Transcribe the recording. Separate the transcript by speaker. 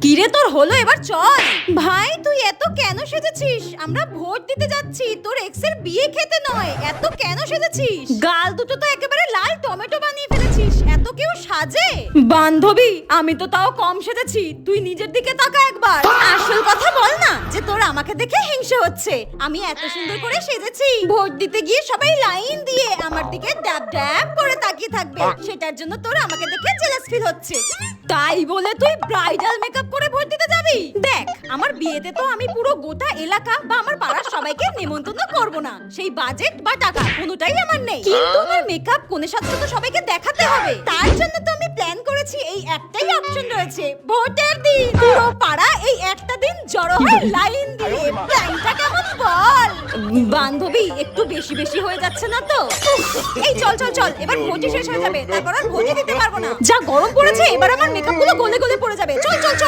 Speaker 1: কিরে তোর হলো, এবার চল। ভাই তুই এত কেন সেজেছিস? আমরা ভোট দিতে যাচ্ছি, তোর এক্সের বিয়ে খেতে নয়। এত কেন সেজেছিস? গাল দুটো তো একেবারে লাল টমেটো বানিয়ে ফেলেছিস। এত কেউ সাজে? বান্ধবী আমি তো তাও কম সেজেছি, তুই নিজের দিকে তাকা একবার। আসল কথা বল না, যে তোর আমাকে দেখে হিংসে হচ্ছে। আমি এত সুন্দর করে সেজেছি, ভোট দিতে গিয়ে সবাই লাইন দিয়ে আমার দিকে ড্যাব ড্যাব করে তাকিয়ে থাকবে, সেটার জন্য তোর আমাকে দেখে জেলাস ফিল হচ্ছে। তাই বলে তুই ব্রাইডাল মেকআপ করে ভোট দিতে যাবি? দেখ আমার বিয়েতে তো আমি পুরো গোটা এলাকা বা আমার পাড়ার সবাইকে নিমন্ত্রণ করব না, সেই বাজেট বা টাকা কোনোটাই আমার নেই। কিন্তু আমার মেকআপ কোণে সাথে তো সবাইকে দেখাতে হবে, তার জন্য তো আমি প্ল্যান করেছি এই একটাই অপশন রয়েছে, ভোটের দিন পুরো পাড়া এই একটা দিন জড়ো হয়ে লাইন দিয়ে। প্ল্যানটা কেমন বল? বান্ধবী একটু বেশি বেশি হয়ে যাচ্ছে না তো? এই চল চল চল, এবার ভোটই শেষ হয়ে যাবে, তারপর আর ভোটই দিতে পারবো না। যা গরম পড়েছে, এবার আমার মেকআপ গুলো গলে গলে পড়ে যাবে। চল চল চল।